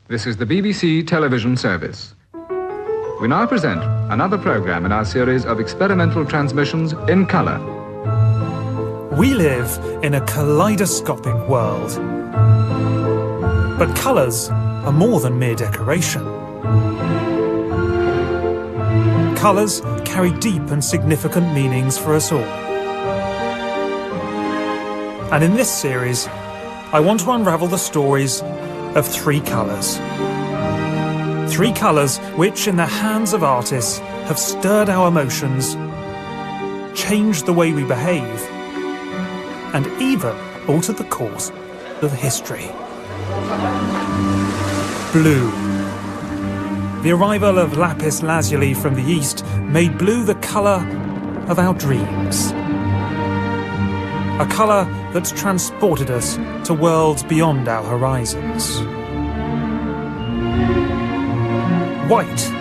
This is the BBC television service. We now present another programme in our series of experimental transmissions in colour. We live in a kaleidoscopic world. But colours are more than mere decoration. Colours carry deep and significant meanings for us all. And in this series, I want to unravel the stories of three colours. Three colours which, in the hands of artists, have stirred our emotions, changed the way we behave, and even altered the course of history. Blue. The arrival of lapis lazuli from the east made blue the colour of our dreams. A colour that transported us to worlds beyond our horizons. White.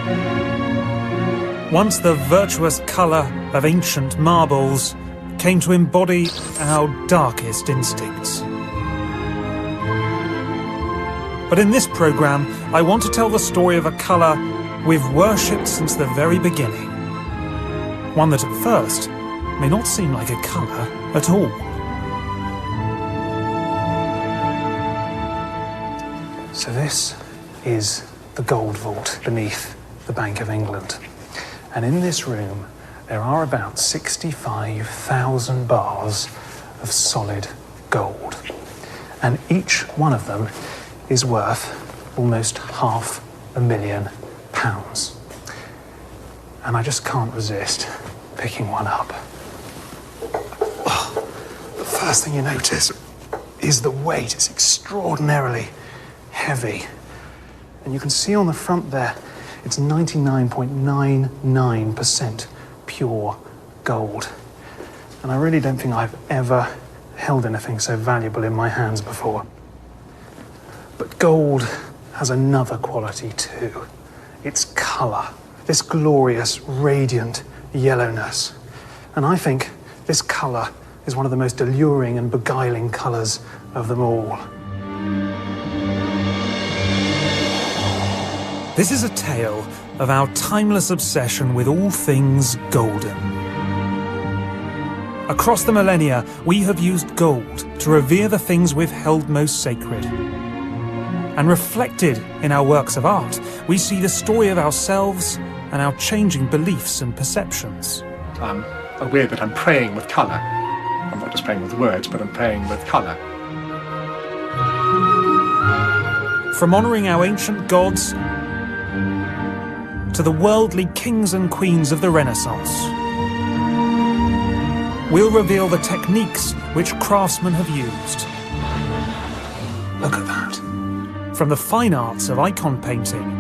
Once the virtuous colour of ancient marbles, came to embody our darkest instincts. But in this programme, I want to tell the story of a colour we've worshipped since the very beginning. One that at first may not seem like a colour at all. So this is the gold vault beneath the Bank of England. And in this room, there are about 65,000 bars of solid gold. And each one of them is worth almost £500,000. And I just can't resist picking one up. The first thing you notice is the weight. It's extraordinarily heavy. And you can see on the front there, it's 99.99% pure gold. And I really don't think I've ever held anything so valuable in my hands before. But gold has another quality too. Its colour, this glorious, radiant yellowness. And I think this colour is one of the most alluring and beguiling colours of them all. This is a tale of our timeless obsession with all things golden. Across the millennia, we have used gold to revere the things we've held most sacred. And reflected in our works of art, we see the story of ourselves and our changing beliefs and perceptions. I'm aware that I'm praying with colour. I'm not just praying with words, but I'm praying with colour. From honouring our ancient gods to the worldly kings and queens of the Renaissance. We'll reveal the techniques which craftsmen have used. Look at that. From the fine arts of icon painting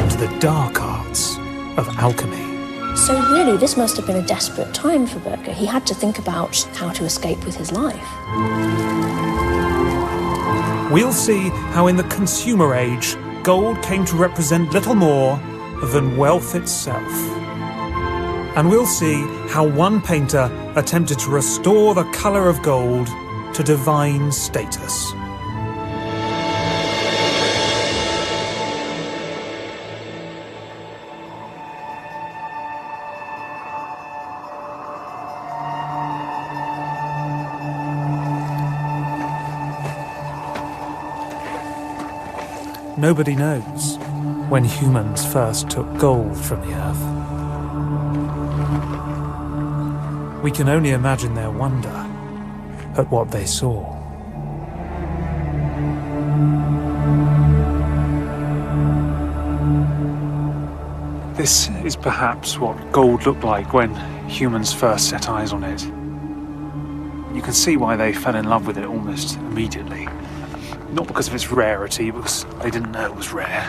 to the dark arts of alchemy. So really, this must have been a desperate time for Berger. He had to think about how to escape with his life. We'll see how in the consumer age, gold came to represent little more than wealth itself. And we'll see how one painter attempted to restore the colour of gold to divine status. Nobody knows when humans first took gold from the earth. We can only imagine their wonder at what they saw. This is perhaps what gold looked like when humans first set eyes on it. You can see why they fell in love with it almost immediately. Not because of its rarity, because they didn't know it was rare.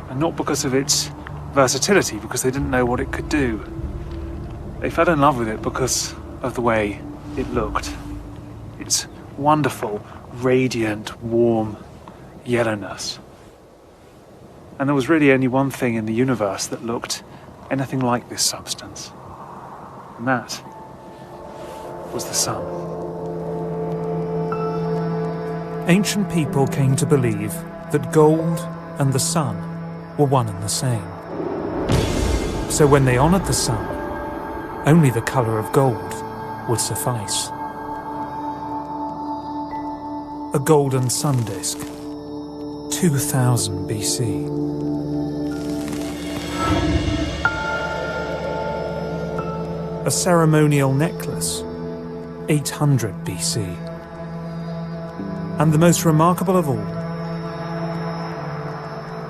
And not because of its versatility, because they didn't know what it could do. They fell in love with it because of the way it looked. Its wonderful, radiant, warm yellowness. And there was really only one thing in the universe that looked anything like this substance. And that was the sun. Ancient people came to believe that gold and the sun were one and the same. So when they honoured the sun, only the colour of gold would suffice. A golden sun disk, 2000 BC. A ceremonial necklace, 800 BC. And the most remarkable of all,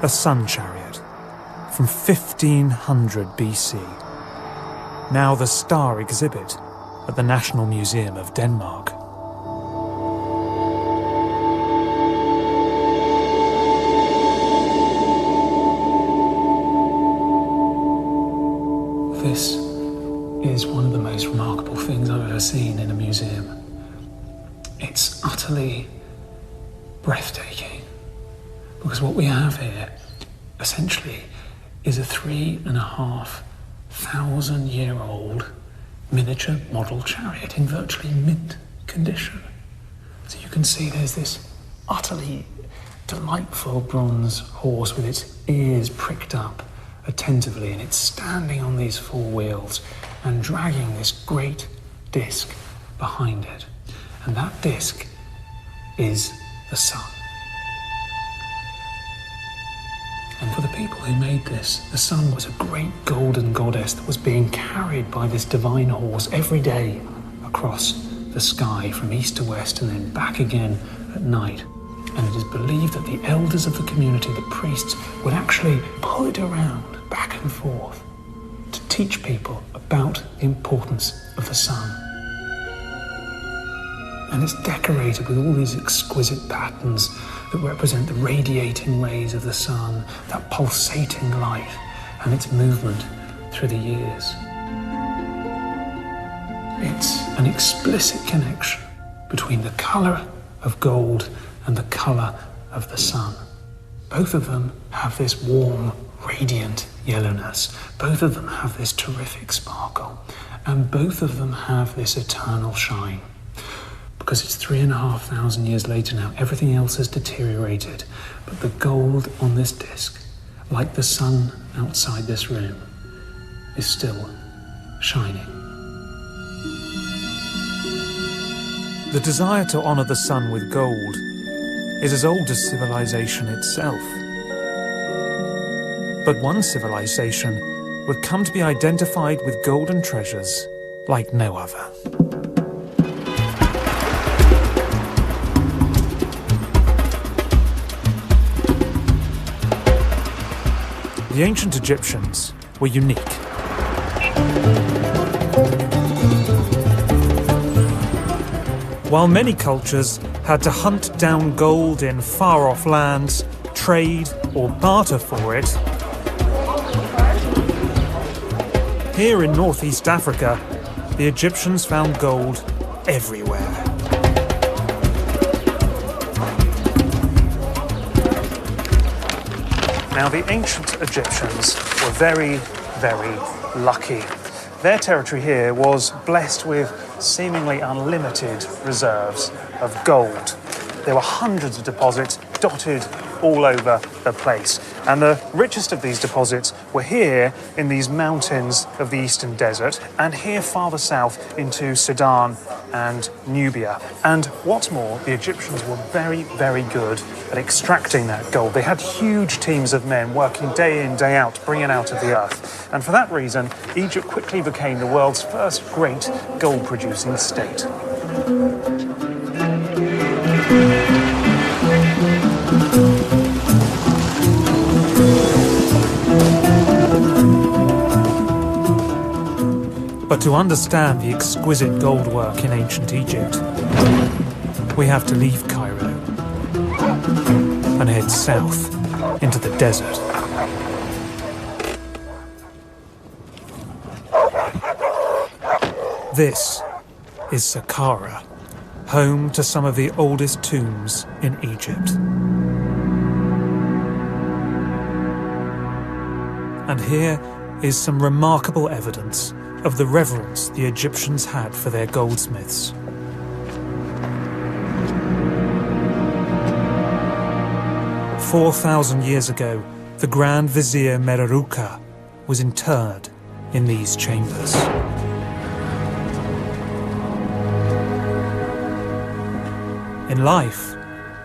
a sun chariot from 1500 BC, now the star exhibit at the National Museum of Denmark. This is one of the most remarkable things I've ever seen in a museum. It's utterly breathtaking, because what we have here essentially is a 3,500-year-old miniature model chariot in virtually mint condition. So you can see there's this utterly delightful bronze horse with its ears pricked up attentively, and it's standing on these four wheels and dragging this great disc behind it. And that disc is the sun. And for the people who made this, the sun was a great golden goddess that was being carried by this divine horse every day across the sky from east to west and then back again at night. And it is believed that the elders of the community, the priests, would actually pull it around back and forth to teach people about the importance of the sun. And it's decorated with all these exquisite patterns that represent the radiating rays of the sun, that pulsating light, and its movement through the years. It's an explicit connection between the colour of gold and the colour of the sun. Both of them have this warm, radiant yellowness. Both of them have this terrific sparkle. And both of them have this eternal shine. Because it's 3,500 years later now, everything else has deteriorated. But the gold on this disc, like the sun outside this room, is still shining. The desire to honour the sun with gold is as old as civilization itself. But one civilization would come to be identified with golden treasures like no other. The ancient Egyptians were unique. While many cultures had to hunt down gold in far-off lands, trade or barter for it, here in northeast Africa, the Egyptians found gold everywhere. Now, the ancient Egyptians were very, very lucky. Their territory here was blessed with seemingly unlimited reserves of gold. There were hundreds of deposits dotted all over the place. And the richest of these deposits were here in these mountains of the Eastern Desert, and here farther south into Sudan and Nubia. And what's more, the Egyptians were very, very good at extracting that gold. They had huge teams of men working day in, day out, bringing it out of the earth. And for that reason, Egypt quickly became the world's first great gold-producing state. But to understand the exquisite gold work in ancient Egypt, we have to leave Cairo and head south into the desert. This is Saqqara, home to some of the oldest tombs in Egypt. And here is some remarkable evidence of the reverence the Egyptians had for their goldsmiths. 4,000 years ago, the Grand Vizier Mereruka was interred in these chambers. In life,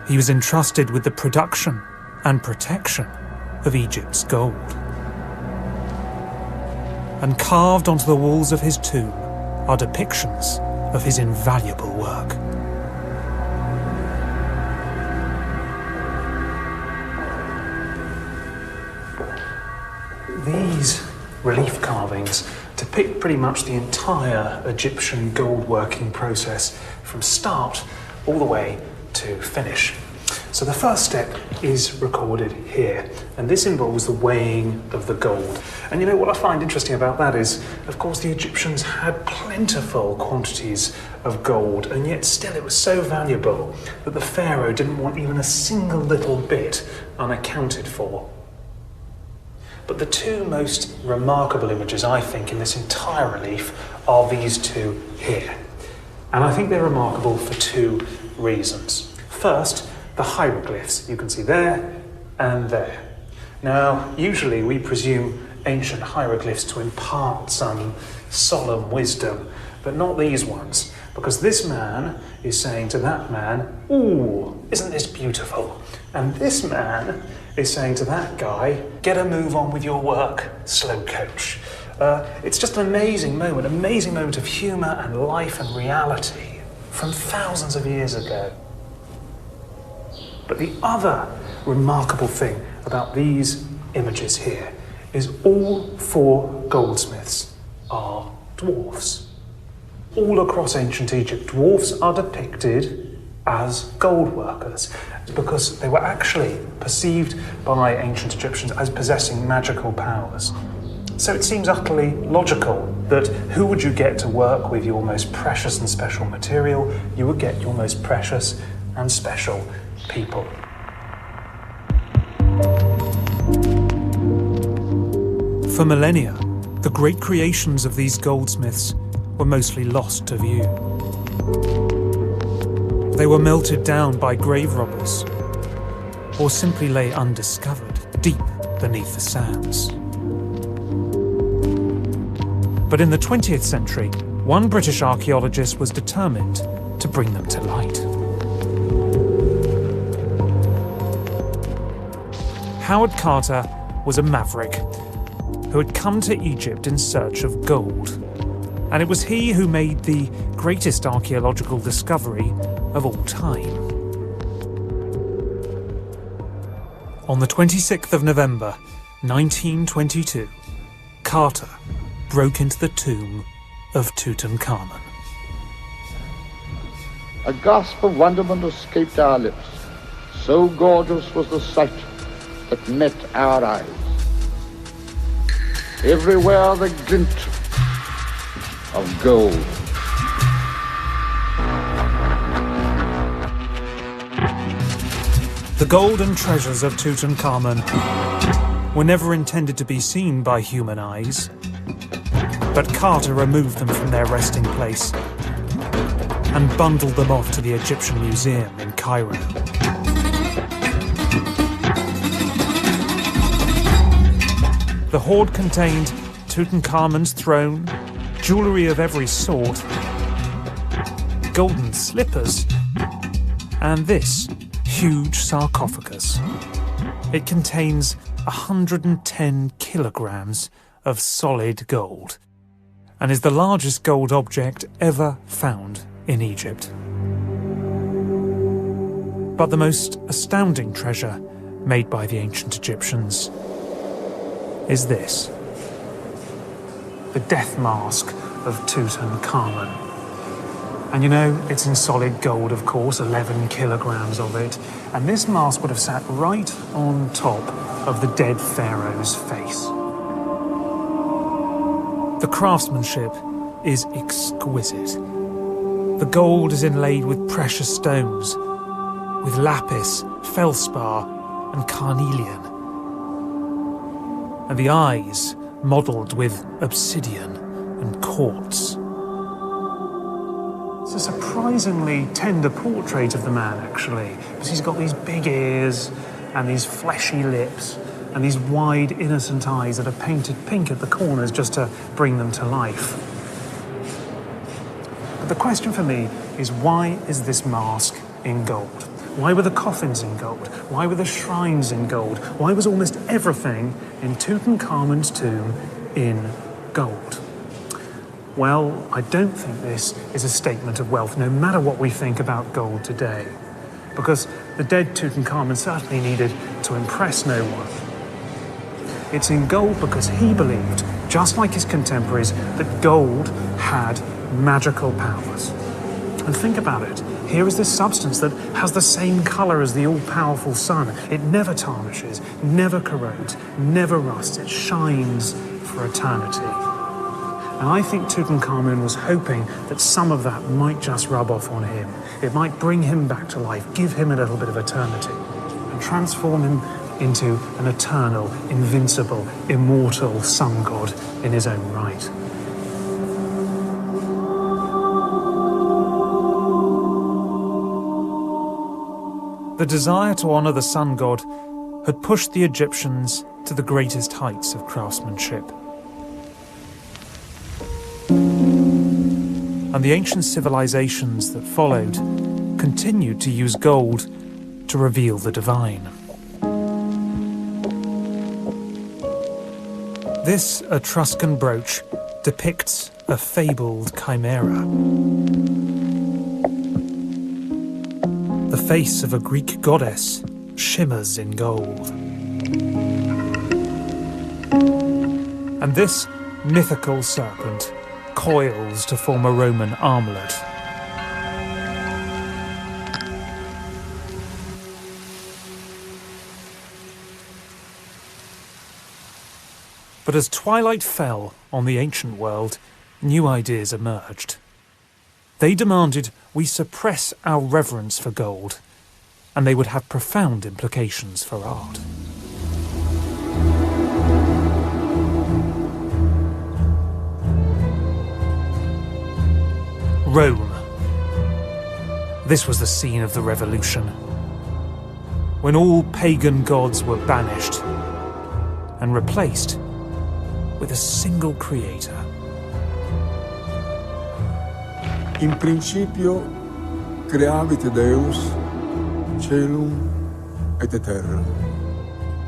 he was entrusted with the production and protection of Egypt's gold. And carved onto the walls of his tomb are depictions of his invaluable work. These relief carvings depict pretty much the entire Egyptian gold working process from start all the way to finish. So the first step is recorded here, and this involves the weighing of the gold. And you know what I find interesting about that is, of course, the Egyptians had plentiful quantities of gold, and yet still it was so valuable that the pharaoh didn't want even a single little bit unaccounted for. But the two most remarkable images, I think, in this entire relief are these two here. And I think they're remarkable for two reasons. First, the hieroglyphs you can see there and there. Now, usually we presume ancient hieroglyphs to impart some solemn wisdom, but not these ones, because this man is saying to that man, "Ooh, isn't this beautiful?" And this man is saying to that guy, "Get a move on with your work, slow coach." It's just an amazing moment of humour and life and reality from thousands of years ago. But the other remarkable thing about these images here is all four goldsmiths are dwarfs. All across ancient Egypt, dwarfs are depicted as gold workers because they were actually perceived by ancient Egyptians as possessing magical powers. So it seems utterly logical that who would you get to work with your most precious and special material? You would get your most precious and special people. For millennia, the great creations of these goldsmiths were mostly lost to view. They were melted down by grave robbers, or simply lay undiscovered deep beneath the sands. But in the 20th century, one British archaeologist was determined to bring them to light. Howard Carter was a maverick who had come to Egypt in search of gold, and it was he who made the greatest archaeological discovery of all time. On the 26th of November, 1922, Carter broke into the tomb of Tutankhamun. A gasp of wonderment escaped our lips. So gorgeous was the sight that met our eyes. Everywhere the glint of gold. The golden treasures of Tutankhamun were never intended to be seen by human eyes, but Carter removed them from their resting place and bundled them off to the Egyptian Museum in Cairo. The hoard contained Tutankhamun's throne, jewellery of every sort, golden slippers, and this huge sarcophagus. It contains 110 kilograms of solid gold and is the largest gold object ever found in Egypt. But the most astounding treasure made by the ancient Egyptians is this: the death mask of Tutankhamun. And you know, it's in solid gold, of course, 11 kilograms of it. And this mask would have sat right on top of the dead pharaoh's face. The craftsmanship is exquisite. The gold is inlaid with precious stones, with lapis, feldspar, and carnelian. And the eyes modelled with obsidian and quartz. It's a surprisingly tender portrait of the man, actually, because he's got these big ears and these fleshy lips and these wide, innocent eyes that are painted pink at the corners just to bring them to life. But the question for me is, why is this mask in gold? Why were the coffins in gold? Why were the shrines in gold? Why was almost everything in Tutankhamun's tomb in gold? Well, I don't think this is a statement of wealth, no matter what we think about gold today, because the dead Tutankhamun certainly needed to impress no one. It's in gold because he believed, just like his contemporaries, that gold had magical powers. And think about it. Here is this substance that has the same colour as the all-powerful sun. It never tarnishes, never corrodes, never rusts. It shines for eternity. And I think Tutankhamun was hoping that some of that might just rub off on him. It might bring him back to life, give him a little bit of eternity, and transform him into an eternal, invincible, immortal sun god in his own right. The desire to honour the sun god had pushed the Egyptians to the greatest heights of craftsmanship. And the ancient civilizations that followed continued to use gold to reveal the divine. This Etruscan brooch depicts a fabled chimera. The face of a Greek goddess shimmers in gold. And this mythical serpent coils to form a Roman armlet. But as twilight fell on the ancient world, new ideas emerged. They demanded we suppress our reverence for gold, and they would have profound implications for art. Rome. This was the scene of the revolution, when all pagan gods were banished and replaced with a single creator. In principio creavit Deus caelum et terra.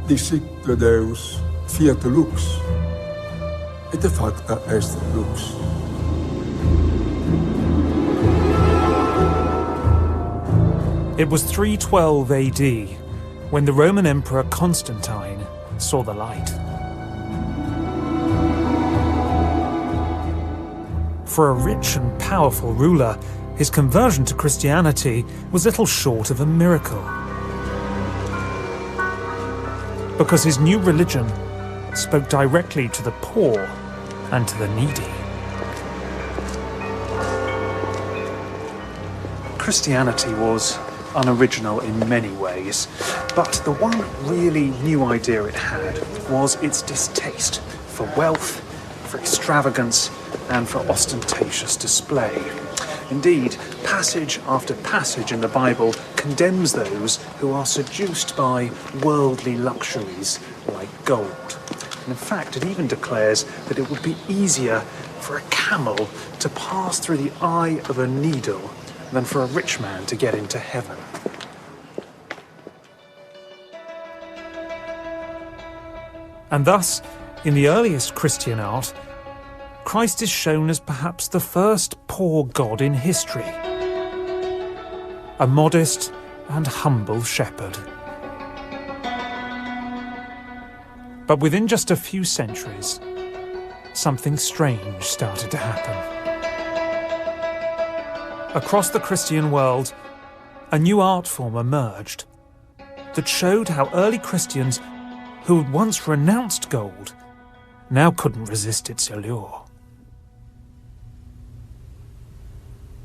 Dixit Deus fiat lux, et facta est lux. It was 312 AD when the Roman Emperor Constantine saw the light. For a rich and powerful ruler, his conversion to Christianity was little short of a miracle. Because his new religion spoke directly to the poor and to the needy. Christianity was unoriginal in many ways, but the one really new idea it had was its distaste for wealth, for extravagance, and for ostentatious display. Indeed, passage after passage in the Bible condemns those who are seduced by worldly luxuries like gold. And in fact, it even declares that it would be easier for a camel to pass through the eye of a needle than for a rich man to get into heaven. And thus, in the earliest Christian art, Christ is shown as perhaps the first poor god in history. A modest and humble shepherd. But within just a few centuries, something strange started to happen. Across the Christian world, a new art form emerged that showed how early Christians who had once renounced gold now couldn't resist its allure.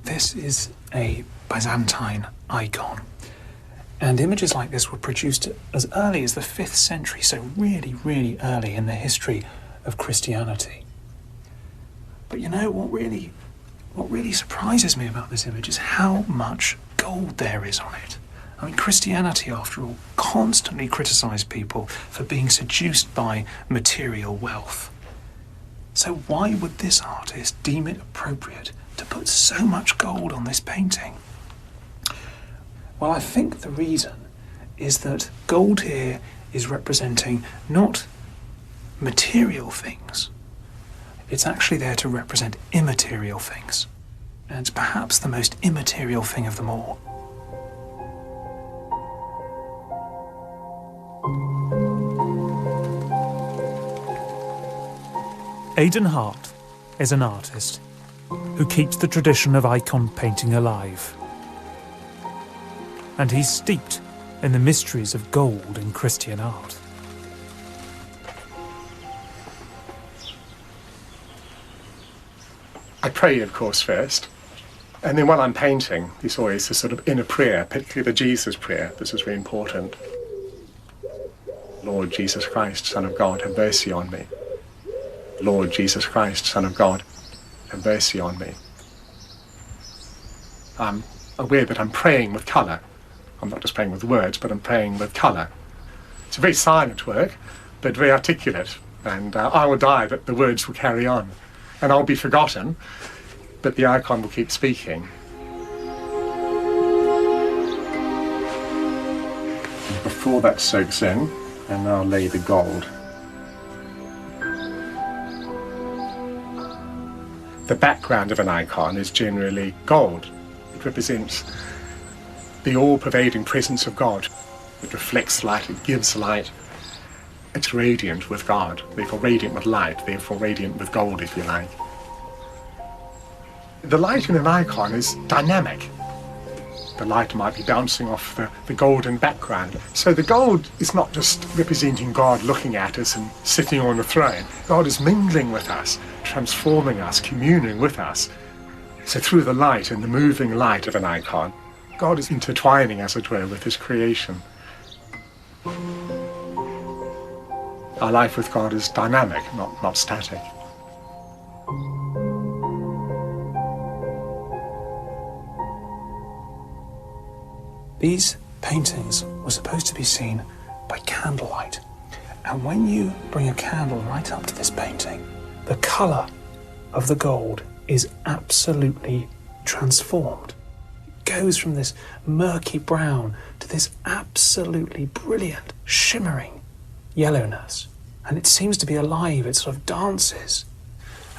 This is a Byzantine icon, and images like this were produced as early as the 5th century, so really, really early in the history of Christianity. But you know, what really surprises me about this image is how much gold there is on it. I mean, Christianity, after all, constantly criticised people for being seduced by material wealth. So why would this artist deem it appropriate to put so much gold on this painting? Well, I think the reason is that gold here is representing not material things. It's actually there to represent immaterial things. And it's perhaps the most immaterial thing of them all. Aidan Hart is an artist who keeps the tradition of icon painting alive. And he's steeped in the mysteries of gold in Christian art. I pray, of course, first. And then while I'm painting, there's always this sort of inner prayer, particularly the Jesus prayer. This is very important. Lord Jesus Christ, Son of God, have mercy on me. Lord Jesus Christ, Son of God, have mercy on me. I'm aware that I'm praying with colour. I'm not just praying with words, but I'm praying with colour. It's a very silent work, but very articulate. And I will die, but the words will carry on. And I'll be forgotten, but the icon will keep speaking. And before that soaks in, and I'll lay the gold. The background of an icon is generally gold. It represents the all-pervading presence of God. It reflects light, it gives light. It's radiant with God, therefore radiant with light, therefore radiant with gold, if you like. The light in an icon is dynamic. The light might be bouncing off the golden background. So the gold is not just representing God looking at us and sitting on the throne. God is mingling with us, transforming us, communing with us. So through the light and the moving light of an icon, God is intertwining, as it were, with his creation. Our life with God is dynamic, not static. These paintings were supposed to be seen by candlelight. And when you bring a candle right up to this painting, the colour of the gold is absolutely transformed. It goes from this murky brown to this absolutely brilliant, shimmering yellowness. And it seems to be alive, it sort of dances.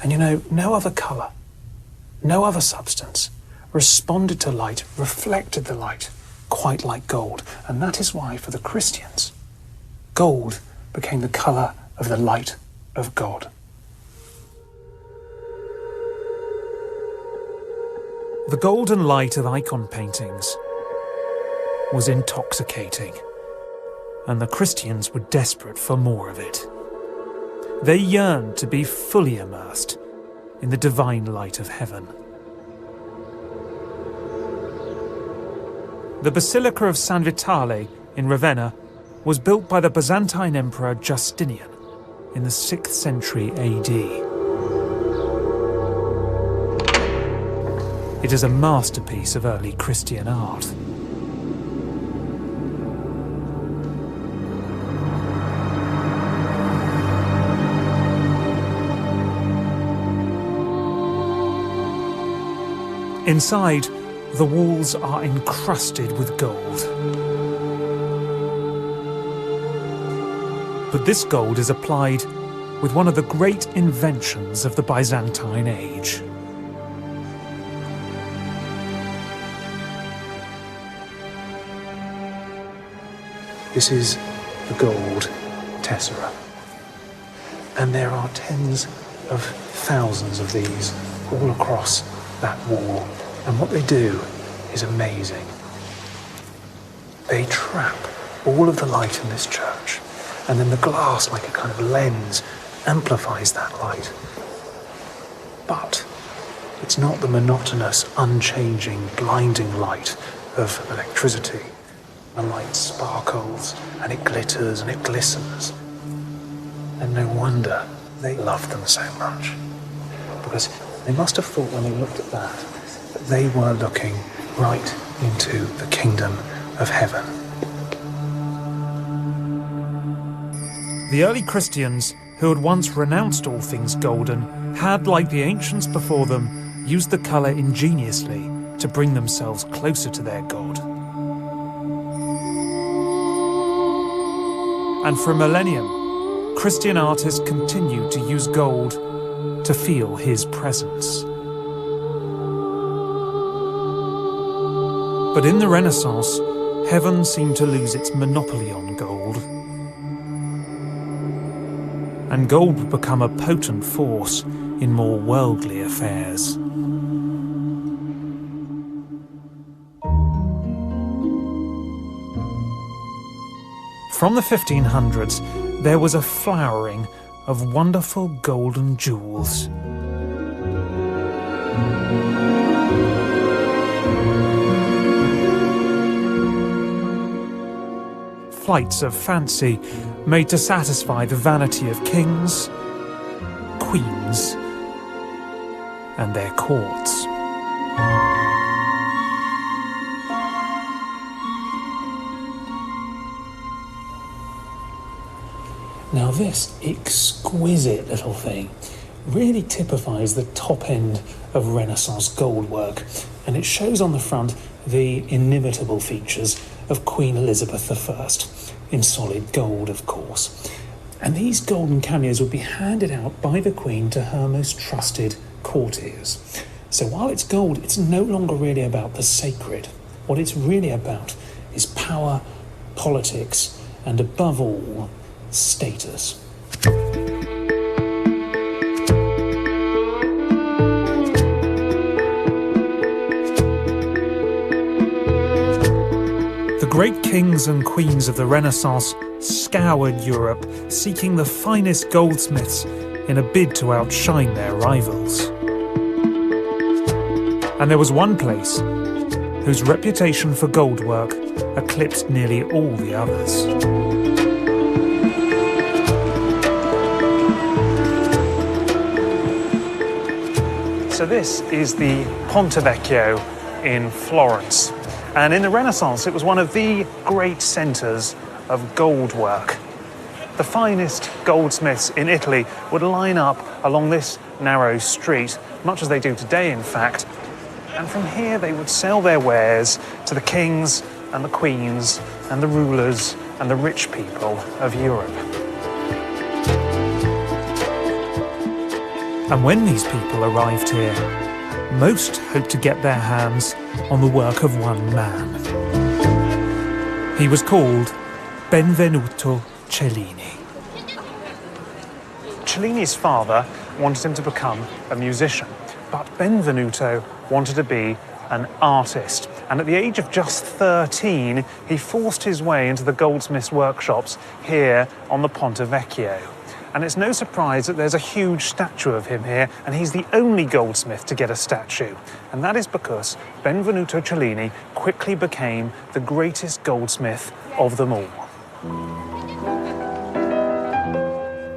And you know, no other colour, no other substance responded to light, reflected the light quite like gold. And that is why, for the Christians, gold became the colour of the light of God. The golden light of icon paintings was intoxicating, and the Christians were desperate for more of it. They yearned to be fully immersed in the divine light of heaven. The Basilica of San Vitale in Ravenna was built by the Byzantine Emperor Justinian in the 6th century AD. It is a masterpiece of early Christian art. Inside, the walls are encrusted with gold. But this gold is applied with one of the great inventions of the Byzantine age. This is the gold tessera. And there are tens of thousands of these all across that wall. And what they do is amazing. They trap all of the light in this church, and then the glass, like a kind of lens, amplifies that light. But it's not the monotonous, unchanging, blinding light of electricity. The light sparkles, and it glitters, and it glistens. And no wonder they loved them so much. Because they must have thought when they looked at that they were looking right into the kingdom of heaven. The early Christians, who had once renounced all things golden, had, like the ancients before them, used the colour ingeniously to bring themselves closer to their God. And for a millennium, Christian artists continued to use gold to feel his presence. But in the Renaissance, heaven seemed to lose its monopoly on gold. And gold would become a potent force in more worldly affairs. From the 1500s, there was a flowering of wonderful golden jewels. Flights of fancy made to satisfy the vanity of kings, queens, and their courts. Now this exquisite little thing really typifies the top end of Renaissance gold work, and it shows on the front the inimitable features of Queen Elizabeth I, in solid gold, of course. And these golden cameos would be handed out by the Queen to her most trusted courtiers. So while it's gold, it's no longer really about the sacred. What it's really about is power, politics, and above all, status. The great kings and queens of the Renaissance scoured Europe, seeking the finest goldsmiths in a bid to outshine their rivals. And there was one place whose reputation for gold work eclipsed nearly all the others. So this is the Ponte Vecchio in Florence. And in the Renaissance, it was one of the great centres of gold work. The finest goldsmiths in Italy would line up along this narrow street, much as they do today, in fact. And from here, they would sell their wares to the kings and the queens and the rulers and the rich people of Europe. And when these people arrived here, most hoped to get their hands on the work of one man. He was called Benvenuto Cellini. Cellini's father wanted him to become a musician, but Benvenuto wanted to be an artist. And at the age of just 13, he forced his way into the goldsmiths' workshops here on the Ponte Vecchio. And it's no surprise that there's a huge statue of him here, and he's the only goldsmith to get a statue. And that is because Benvenuto Cellini quickly became the greatest goldsmith of them all.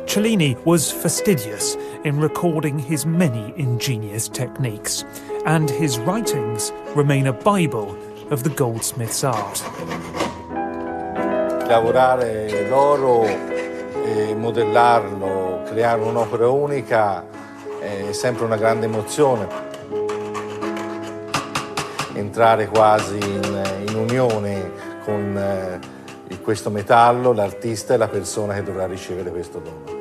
Cellini was fastidious in recording his many ingenious techniques, and his writings remain a Bible of the goldsmith's art. Lavorare l'oro e modellarlo, creare un'opera unica è sempre una grande emozione. Entrare quasi in unione con questo metallo, l'artista e la persona che dovrà ricevere questo dono.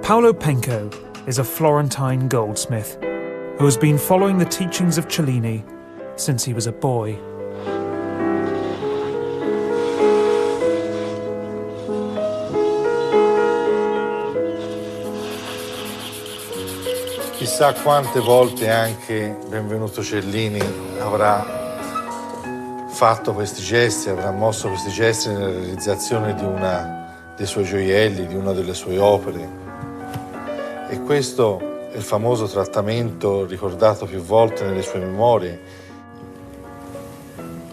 Paolo Penco is a Florentine goldsmith who has been following the teachings of Cellini since he was a boy. Chissà quante volte anche Benvenuto Cellini avrà fatto questi gesti, avrà mosso questi gesti nella realizzazione di una dei suoi gioielli, di una delle sue opere. E questo è il famoso trattamento ricordato più volte nelle sue memorie.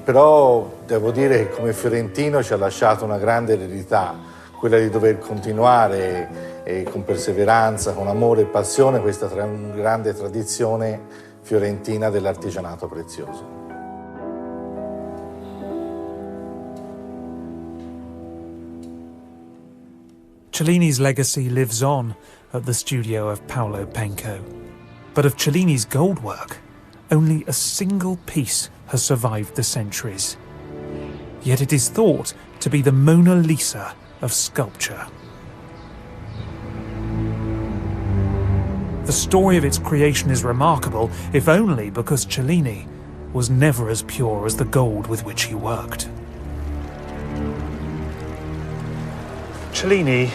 Però devo dire che come fiorentino ci ha lasciato una grande eredità, quella di dover continuare con perseveranza, con amore e passione questa grande tradizione fiorentina dell'artigianato prezioso. Cellini's legacy lives on at the studio of Paolo Penco. But of Cellini's gold work, only a single piece has survived the centuries. Yet it is thought to be the Mona Lisa of sculpture. The story of its creation is remarkable, if only because Cellini was never as pure as the gold with which he worked. Cellini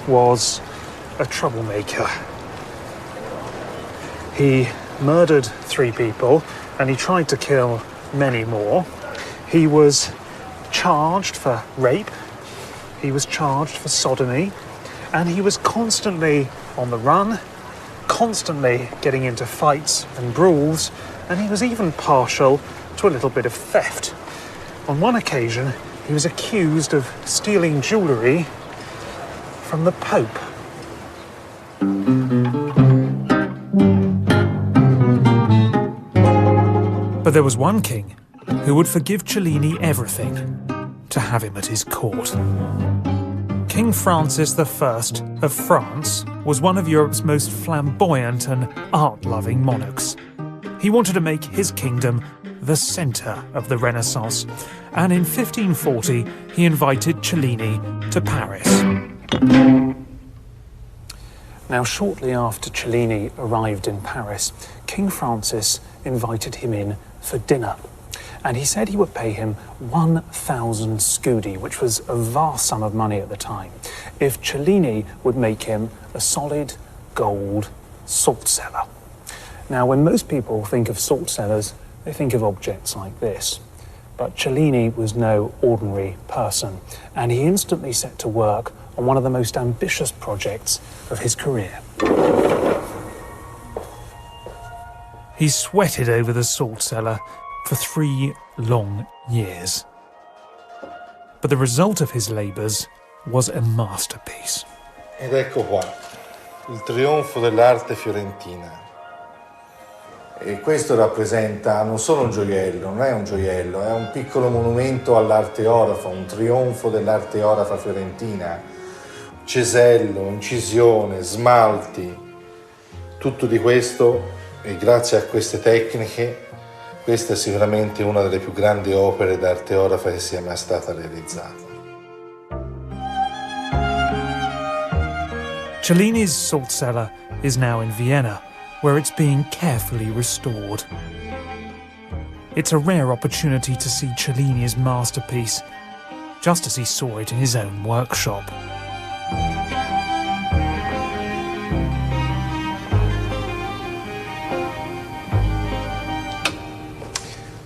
was a troublemaker. He murdered 3 people and he tried to kill many more. He was charged for rape, he was charged for sodomy, and he was constantly on the run, constantly getting into fights and brawls, and he was even partial to a little bit of theft. On one occasion, he was accused of stealing jewellery from the Pope. But there was one king who would forgive Cellini everything to have him at his court. King Francis I of France was one of Europe's most flamboyant and art-loving monarchs. He wanted to make his kingdom the centre of the Renaissance, and in 1540 he invited Cellini to Paris. Now, shortly after Cellini arrived in Paris, King Francis invited him in for dinner. And he said he would pay him 1,000 scudi, which was a vast sum of money at the time, if Cellini would make him a solid gold salt cellar. Now, when most people think of salt cellars, they think of objects like this. But Cellini was no ordinary person, and he instantly set to work on one of the most ambitious projects of his career. He sweated over the salt cellar for 3 long years. But the result of his labours was a masterpiece. Ed ecco qua, il trionfo dell'arte fiorentina. E questo rappresenta non solo un gioiello, non è un gioiello, è un piccolo monumento all'arte orafa, un trionfo dell'arte orafa fiorentina. Cesello, incisione, smalti, tutto di questo, e grazie a queste tecniche, questa è sicuramente una delle più grandi opere d'arte orafa che sia mai stata realizzata. Cellini's salt cellar is now in Vienna, where it's being carefully restored. It's a rare opportunity to see Cellini's masterpiece, just as he saw it in his own workshop.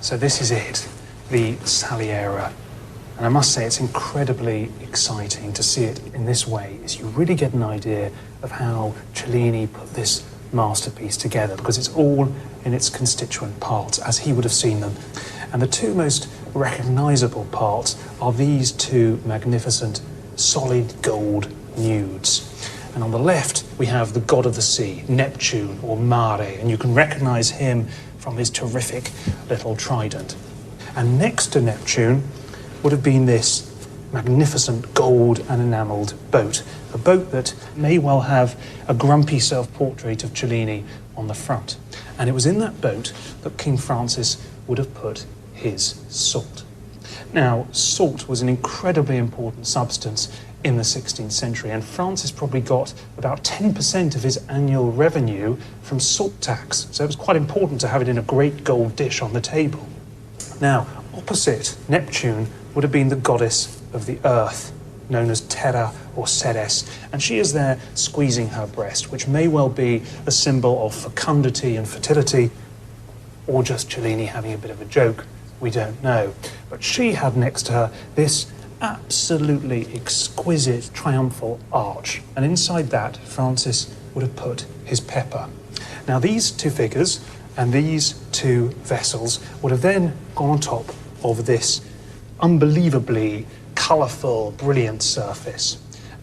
So this is it, the Saliera. And I must say it's incredibly exciting to see it in this way, as you really get an idea of how Cellini put this masterpiece together, because it's all in its constituent parts, as he would have seen them. And the 2 most recognisable parts are these 2 magnificent solid gold nudes. And on the left, we have the god of the sea, Neptune, or Mare, and you can recognise him from his terrific little trident. And next to Neptune would have been this magnificent gold and enamelled boat, a boat that may well have a grumpy self-portrait of Cellini on the front. And it was in that boat that King Francis would have put his salt. Now, salt was an incredibly important substance in the 16th century, and Francis probably got about 10% of his annual revenue from salt tax, so it was quite important to have it in a great gold dish on the table. Now, opposite Neptune would have been the goddess of the earth, known as Terra or Ceres, and she is there squeezing her breast, which may well be a symbol of fecundity and fertility, or just Cellini having a bit of a joke, we don't know. But she had next to her this absolutely exquisite triumphal arch, and inside that Francis would have put his pepper. Now these 2 figures and these 2 vessels would have then gone on top of this unbelievably colourful, brilliant surface,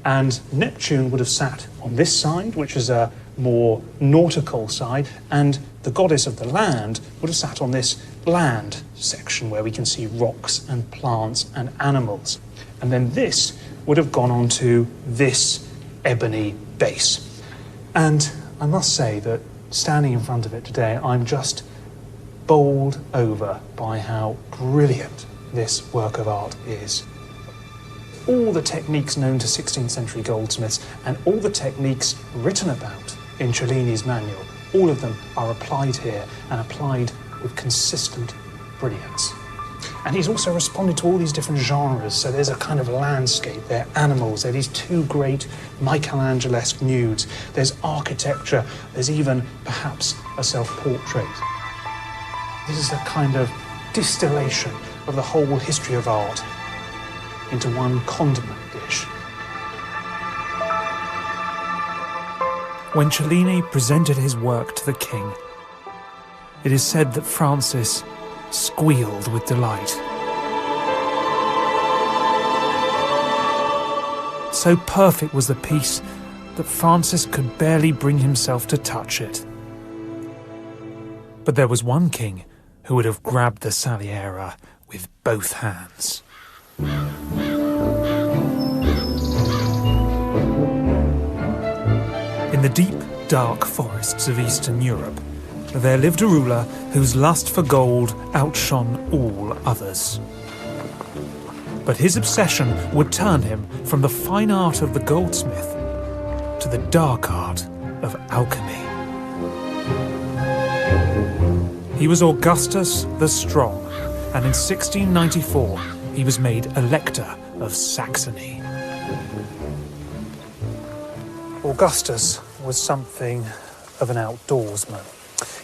and Neptune would have sat on this side, which is a more nautical side, and the goddess of the land would have sat on this land section where we can see rocks and plants and animals. And then this would have gone on to this ebony base. And I must say that standing in front of it today, I'm just bowled over by how brilliant this work of art is. All the techniques known to 16th century goldsmiths and all the techniques written about in Cellini's manual, all of them are applied here and applied with consistent brilliance. And he's also responded to all these different genres. So there's a kind of landscape, there are animals, there are these two great Michelangelesque nudes, there's architecture, there's even perhaps a self-portrait. This is a kind of distillation of the whole history of art into one condiment dish. When Cellini presented his work to the king, it is said that Francis squealed with delight. So perfect was the piece that Francis could barely bring himself to touch it. But there was one king who would have grabbed the Saliera with both hands. In the deep, dark forests of Eastern Europe, there lived a ruler whose lust for gold outshone all others. But his obsession would turn him from the fine art of the goldsmith to the dark art of alchemy. He was Augustus the Strong, and in 1694 he was made Elector of Saxony. Augustus was something of an outdoorsman.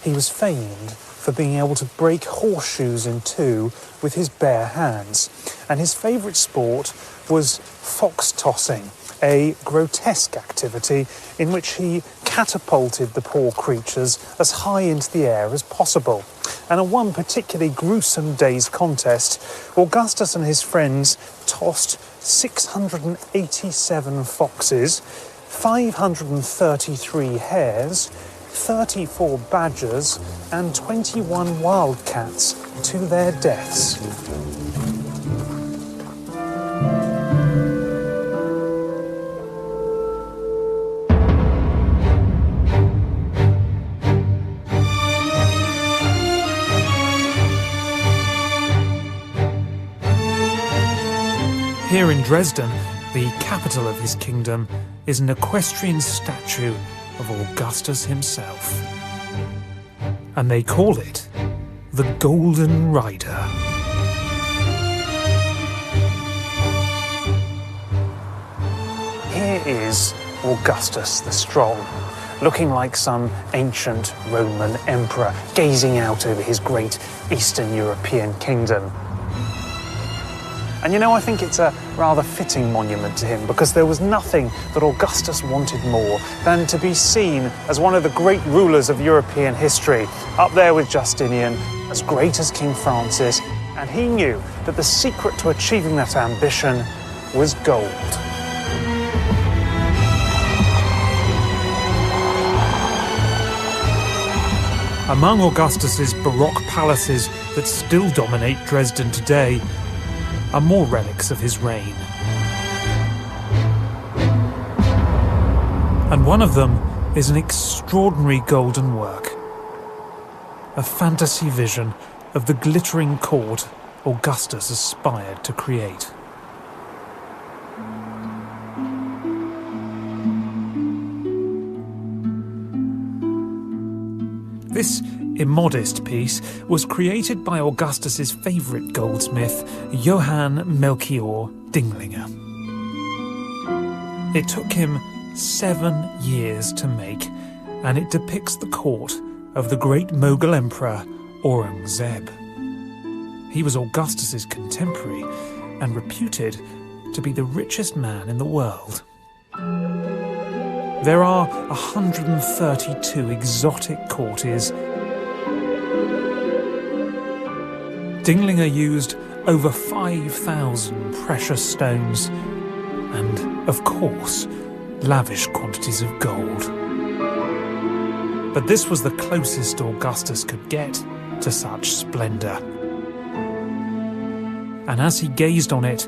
He was famed for being able to break horseshoes in two with his bare hands, and his favourite sport was fox tossing, a grotesque activity in which he catapulted the poor creatures as high into the air as possible. And in one particularly gruesome day's contest, Augustus and his friends tossed 687 foxes, 533 hares, 34 badgers and 21 wildcats to their deaths. Here in Dresden, the capital of his kingdom, is an equestrian statue of Augustus himself. And they call it the Golden Rider. Here is Augustus the Strong, looking like some ancient Roman emperor, gazing out over his great Eastern European kingdom. And you know, I think it's a rather fitting monument to him, because there was nothing that Augustus wanted more than to be seen as one of the great rulers of European history, up there with Justinian, as great as King Francis, and he knew that the secret to achieving that ambition was gold. Among Augustus's Baroque palaces that still dominate Dresden today are more relics of his reign. And one of them is an extraordinary golden work, a fantasy vision of the glittering court Augustus aspired to create. This immodest piece was created by Augustus's favourite goldsmith, Johann Melchior Dinglinger. It took him 7 years to make, and it depicts the court of the great Mughal emperor Aurangzeb. He was Augustus's contemporary and reputed to be the richest man in the world. There are 132 exotic courtiers. Dinglinger used over 5,000 precious stones and, of course, lavish quantities of gold. But this was the closest Augustus could get to such splendour. And as he gazed on it,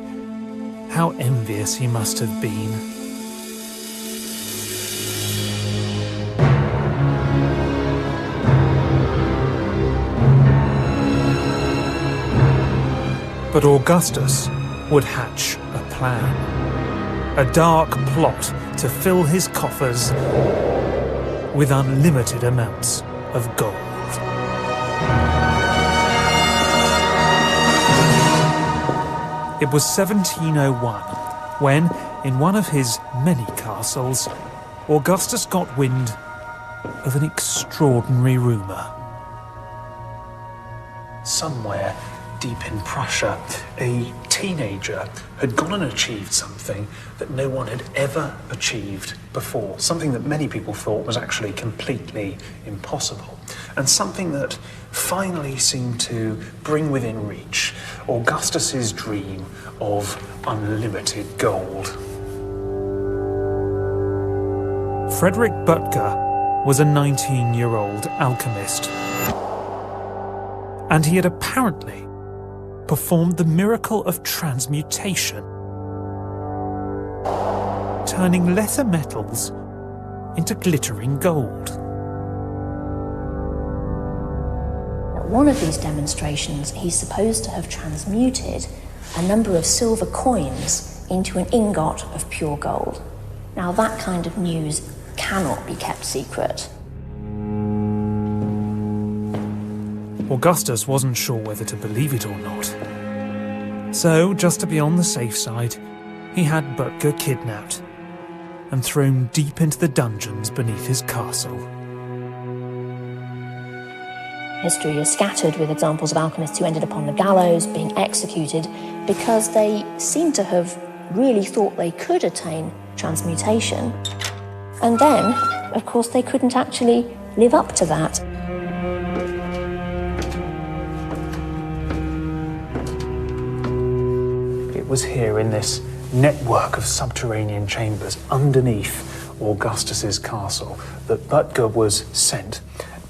how envious he must have been. But Augustus would hatch a plan. A dark plot to fill his coffers with unlimited amounts of gold. It was 1701 when, in one of his many castles, Augustus got wind of an extraordinary rumour. Somewhere deep in Prussia, a teenager had gone and achieved something that no one had ever achieved before, something that many people thought was actually completely impossible, and something that finally seemed to bring within reach Augustus's dream of unlimited gold. Frederick Butger was a 19-year-old alchemist, and he had apparently performed the miracle of transmutation, turning lesser metals into glittering gold. At one of these demonstrations, he's supposed to have transmuted a number of silver coins into an ingot of pure gold. Now, that kind of news cannot be kept secret. Augustus wasn't sure whether to believe it or not. So, just to be on the safe side, he had Butger kidnapped and thrown deep into the dungeons beneath his castle. History is scattered with examples of alchemists who ended up on the gallows, being executed, because they seem to have really thought they could attain transmutation. And then, of course, they couldn't actually live up to that. It was here in this network of subterranean chambers underneath Augustus's castle that Butger was sent.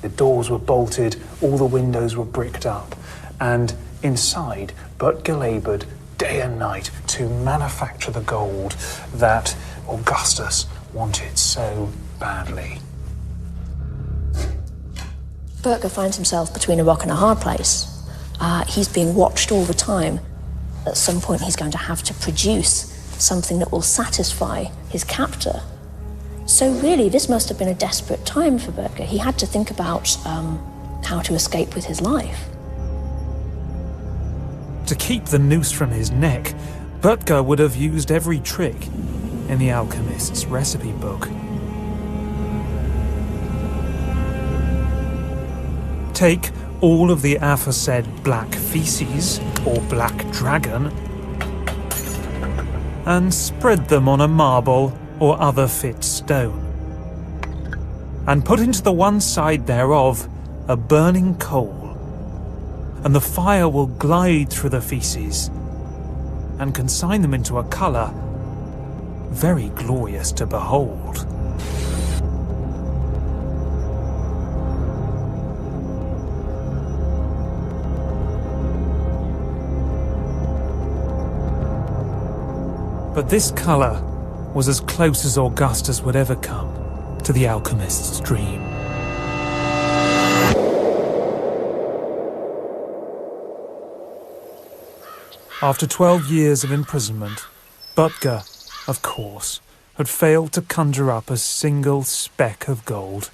The doors were bolted, all the windows were bricked up, and inside Butger laboured day and night to manufacture the gold that Augustus wanted so badly. Butger finds himself between a rock and a hard place. He's being watched all the time. At some point, he's going to have to produce something that will satisfy his captor. So really, this must have been a desperate time for Butger. He had to think about how to escape with his life. To keep the noose from his neck, Butger would have used every trick in the alchemist's recipe book. Take all of the aforesaid black feces, or black dragon, and spread them on a marble or other fit stone, and put into the one side thereof a burning coal, and the fire will glide through the feces and consign them into a colour very glorious to behold. But this colour was as close as Augustus would ever come to the alchemist's dream. After 12 years of imprisonment, Butger, of course, had failed to conjure up a single speck of gold.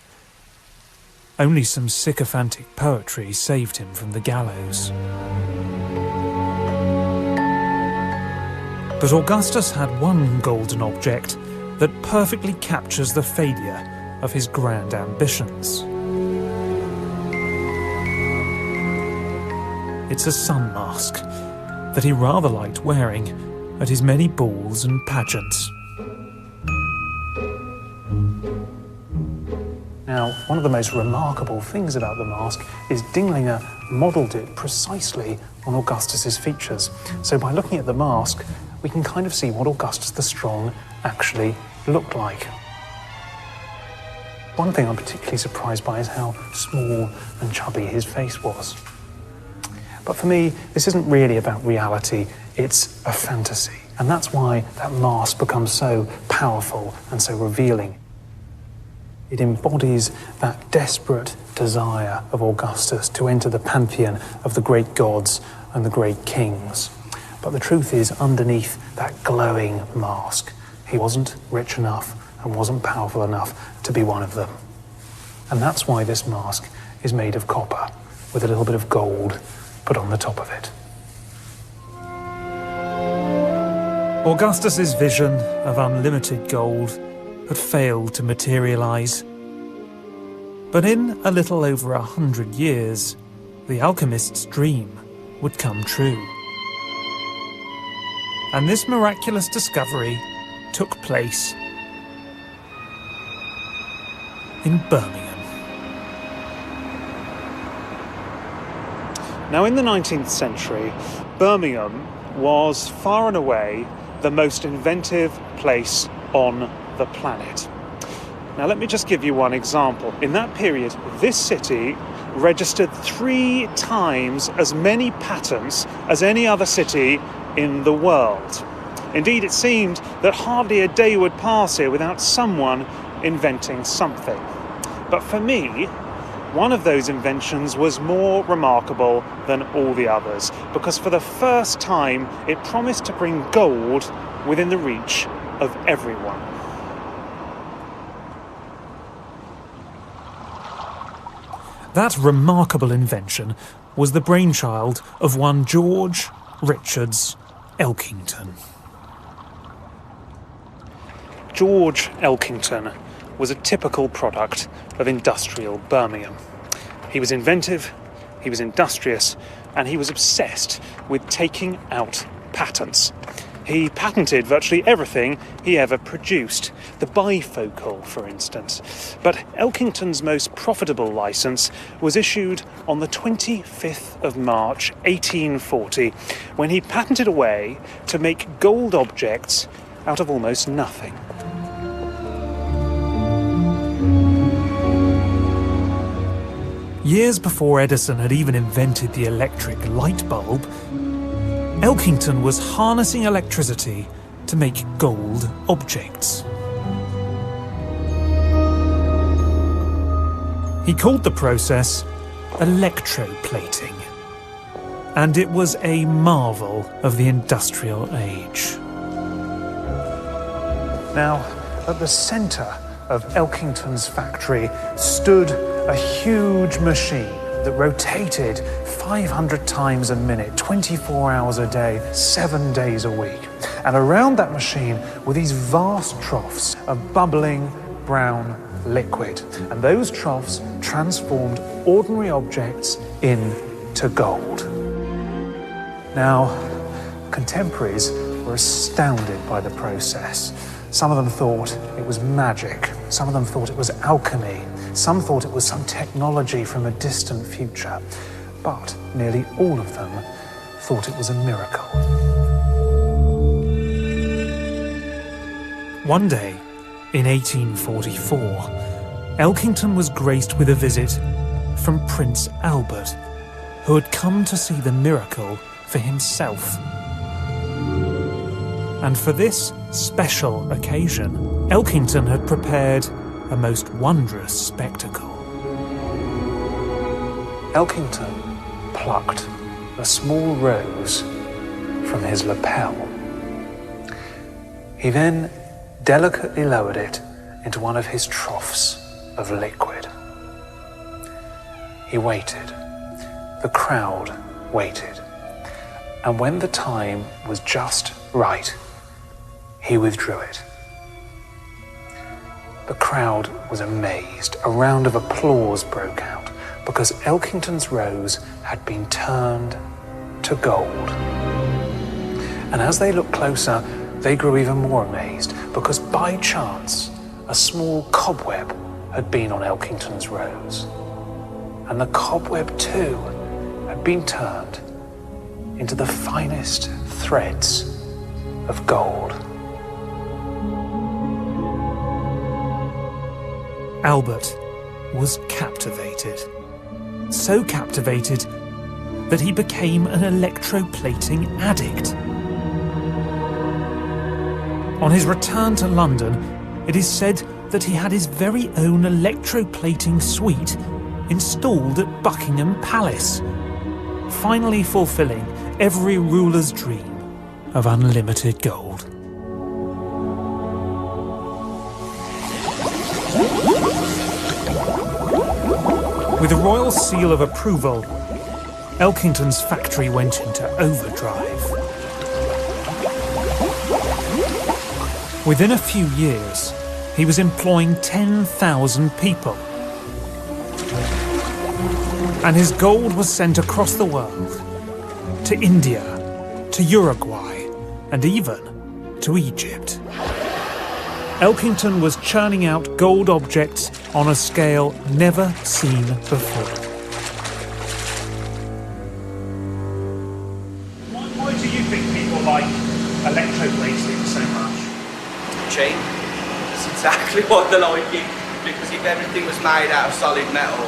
Only some sycophantic poetry saved him from the gallows. But Augustus had one golden object that perfectly captures the failure of his grand ambitions. It's a sun mask that he rather liked wearing at his many balls and pageants. Now, one of the most remarkable things about the mask is Dinglinger modelled it precisely on Augustus's features. So by looking at the mask, we can kind of see what Augustus the Strong actually looked like. One thing I'm particularly surprised by is how small and chubby his face was. But for me, this isn't really about reality, it's a fantasy. And that's why that mask becomes so powerful and so revealing. It embodies that desperate desire of Augustus to enter the pantheon of the great gods and the great kings. But the truth is, underneath that glowing mask, he wasn't rich enough and wasn't powerful enough to be one of them. And that's why this mask is made of copper, with a little bit of gold put on the top of it. Augustus's vision of unlimited gold had failed to materialize. But in a little over 100 years, the alchemist's dream would come true. And this miraculous discovery took place in Birmingham. Now, in the 19th century, Birmingham was far and away the most inventive place on the planet. Now, let me just give you one example. In that period, this city registered 3 times as many patents as any other city in the world. Indeed, it seemed that hardly a day would pass here without someone inventing something. But for me, one of those inventions was more remarkable than all the others, because for the first time it promised to bring gold within the reach of everyone. That remarkable invention was the brainchild of one George Richards Elkington. George Elkington was a typical product of industrial Birmingham. He was inventive, he was industrious, and he was obsessed with taking out patents. He patented virtually everything he ever produced, the bifocal, for instance. But Elkington's most profitable licence was issued on the 25th of March 1840, when he patented a way to make gold objects out of almost nothing. Years before Edison had even invented the electric light bulb, Elkington was harnessing electricity to make gold objects. He called the process electroplating, and it was a marvel of the industrial age. Now, at the centre of Elkington's factory stood a huge machine that rotated 500 times a minute, 24 hours a day, 7 days a week. And around that machine were these vast troughs of bubbling brown liquid. And those troughs transformed ordinary objects into gold. Now, contemporaries were astounded by the process. Some of them thought it was magic. Some of them thought it was alchemy. Some thought it was some technology from a distant future. But nearly all of them thought it was a miracle. One day, in 1844, Elkington was graced with a visit from Prince Albert, who had come to see the miracle for himself. And for this special occasion, Elkington had prepared a most wondrous spectacle. Elkington plucked a small rose from his lapel. He then delicately lowered it into one of his troughs of liquid. He waited. The crowd waited. And when the time was just right, he withdrew it. The crowd was amazed. A round of applause broke out because Elkington's rose had been turned to gold. And as they looked closer, they grew even more amazed because by chance, a small cobweb had been on Elkington's rose. And the cobweb too had been turned into the finest threads of gold. Albert was captivated. So captivated that he became an electroplating addict. On his return to London, it is said that he had his very own electroplating suite installed at Buckingham Palace, finally fulfilling every ruler's dream of unlimited gold. With a royal seal of approval, Elkington's factory went into overdrive. Within a few years, he was employing 10,000 people. And his gold was sent across the world, to India, to Uruguay, and even to Egypt. Elkington was churning out gold objects on a scale never seen before. Why do you think people like electroplating so much? Cheap. That's exactly what they like it. Because if everything was made out of solid metal,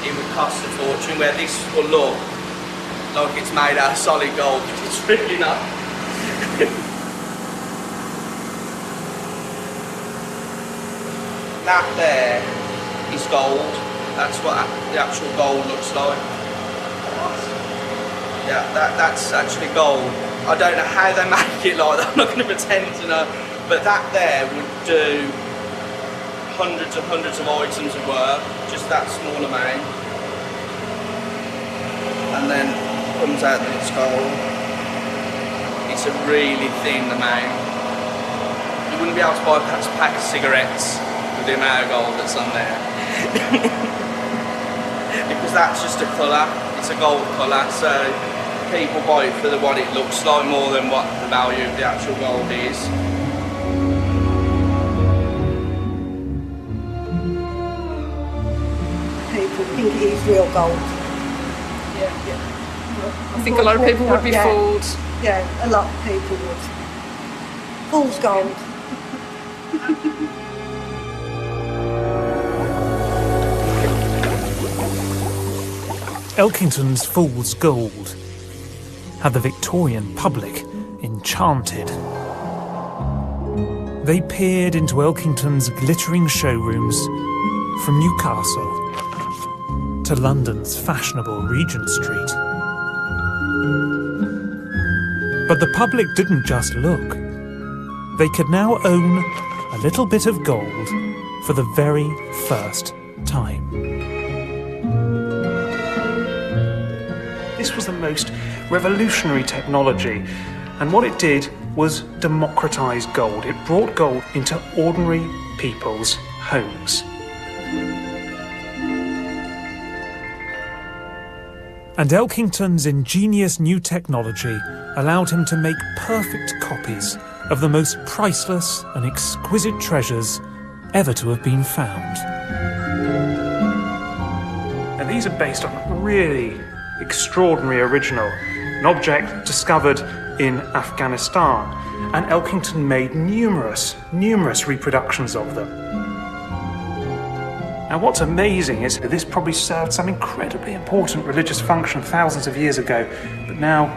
it would cost a fortune, where this will look like it's made out of solid gold, but it's really not. That there is gold. That's what the actual gold looks like. Yeah, that's actually gold. I don't know how they make it like that, I'm not going to pretend to know, but that there would do hundreds and hundreds of items of work, just that small amount. And then comes out that it's gold. It's a really thin amount. You wouldn't be able to buy a pack of cigarettes with the amount of gold that's on there. Because that's just a colour, it's a gold colour, so people buy it for what it looks like more than what the value of the actual gold is. People think it is real gold. I think a lot of people would be fooled. Yeah, a lot of people would. Fool's gold. Elkington's fool's gold had the Victorian public enchanted. They peered into Elkington's glittering showrooms from Newcastle to London's fashionable Regent Street. But the public didn't just look. They could now own a little bit of gold for the very first time. This was the most revolutionary technology, and what it did was democratise gold. It brought gold into ordinary people's homes. And Elkington's ingenious new technology allowed him to make perfect copies of the most priceless and exquisite treasures ever to have been found. And these are based on a really extraordinary original, an object discovered in Afghanistan, and Elkington made numerous reproductions of them. Now what's amazing is that this probably served some incredibly important religious function thousands of years ago, but now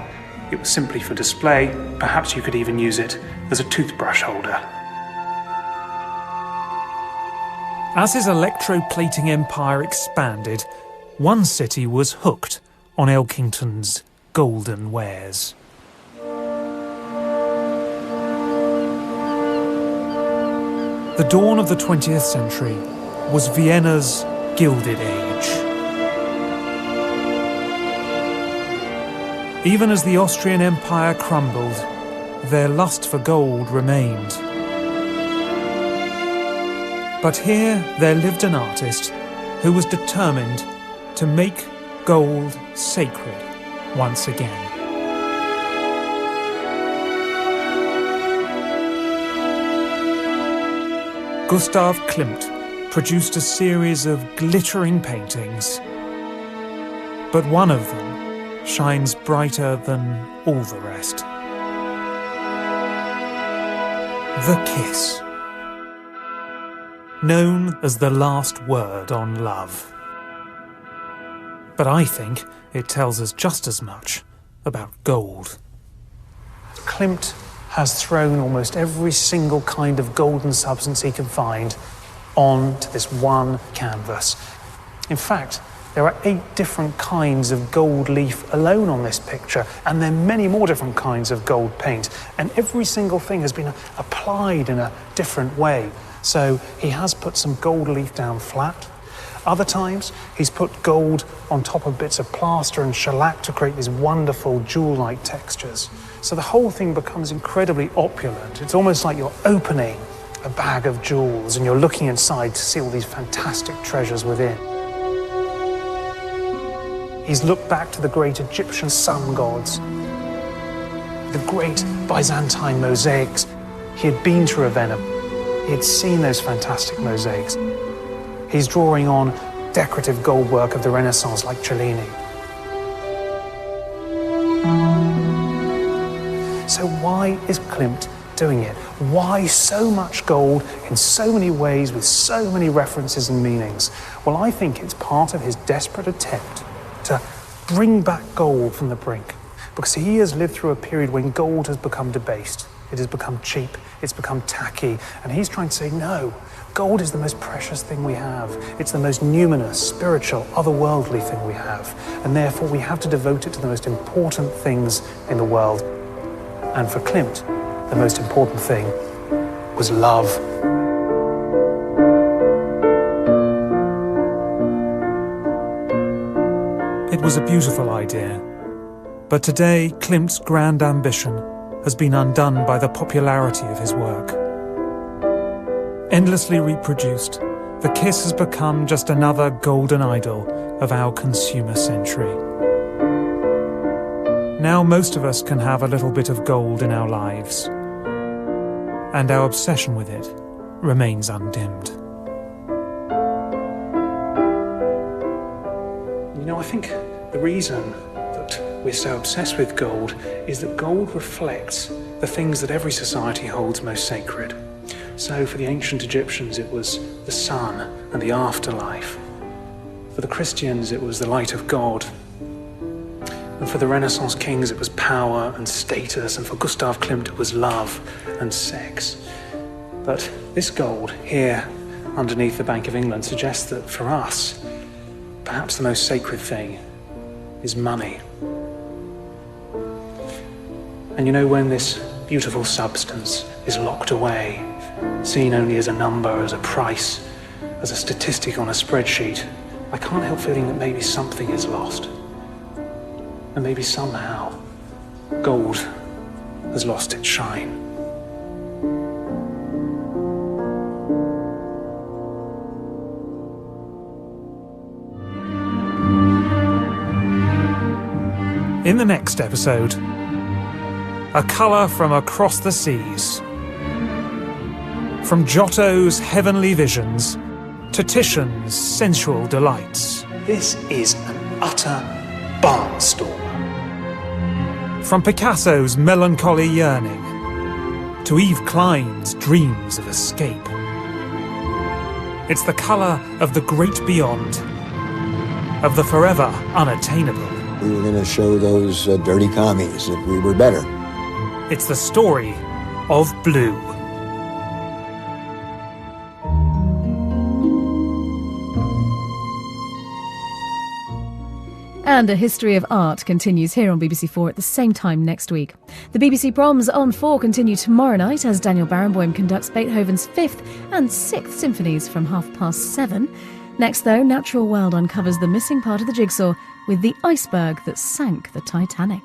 it was simply for display. Perhaps you could even use it as a toothbrush holder. As his electroplating empire expanded, one city was hooked on Elkington's golden wares. The dawn of the 20th century was Vienna's Gilded Age. Even as the Austrian Empire crumbled, their lust for gold remained. But here there lived an artist who was determined to make gold sacred once again. Gustav Klimt produced a series of glittering paintings, but one of them shines brighter than all the rest. The Kiss. known as the last word on love. But I think it tells us just as much about gold. Klimt has thrown almost every single kind of golden substance he can find onto this one canvas. In fact, there are 8 different kinds of gold leaf alone on this picture, and there are many more different kinds of gold paint, and every single thing has been applied in a different way. So he has put some gold leaf down flat. Other times, he's put gold on top of bits of plaster and shellac to create these wonderful jewel-like textures. So the whole thing becomes incredibly opulent. It's almost like you're opening a bag of jewels and you're looking inside to see all these fantastic treasures within. He's looked back to the great Egyptian sun gods, the great Byzantine mosaics. He had been to Ravenna. He had seen those fantastic mosaics. He's drawing on decorative gold work of the Renaissance like Cellini. So why is Klimt doing it? Why so much gold in so many ways with so many references and meanings? Well, I think it's part of his desperate attempt to bring back gold from the brink, because he has lived through a period when gold has become debased, it has become cheap, it's become tacky, and he's trying to say, no, gold is the most precious thing we have. It's the most numinous, spiritual, otherworldly thing we have, and therefore we have to devote it to the most important things in the world. And for Klimt, the most important thing was love. It was a beautiful idea, but today Klimt's grand ambition has been undone by the popularity of his work. Endlessly reproduced, the kiss has become just another golden idol of our consumer century. Now most of us can have a little bit of gold in our lives, and our obsession with it remains undimmed. You know, I think the reason that we're so obsessed with gold is that gold reflects the things that every society holds most sacred. So for the ancient Egyptians, it was the sun and the afterlife. For the Christians, it was the light of God. And for the Renaissance kings, it was power and status. And for Gustav Klimt, it was love and sex. But this gold here underneath the Bank of England suggests that for us, perhaps the most sacred thing is money. And you know, when this beautiful substance is locked away, seen only as a number, as a price, as a statistic on a spreadsheet, I can't help feeling that maybe something is lost. And maybe somehow gold has lost its shine. In the next episode, a colour from across the seas. From Giotto's heavenly visions to Titian's sensual delights. This is an utter barnstormer. From Picasso's melancholy yearning to Yves Klein's dreams of escape. It's the colour of the great beyond, of the forever unattainable. We were going to show those dirty commies that we were better. It's the story of blue. And A History of Art continues here on BBC4 at the same time next week. The BBC Proms on 4 continue tomorrow night as Daniel Barenboim conducts Beethoven's 5th and 6th symphonies from 7:30. Next, though, Natural World uncovers the missing part of the jigsaw with the iceberg that sank the Titanic.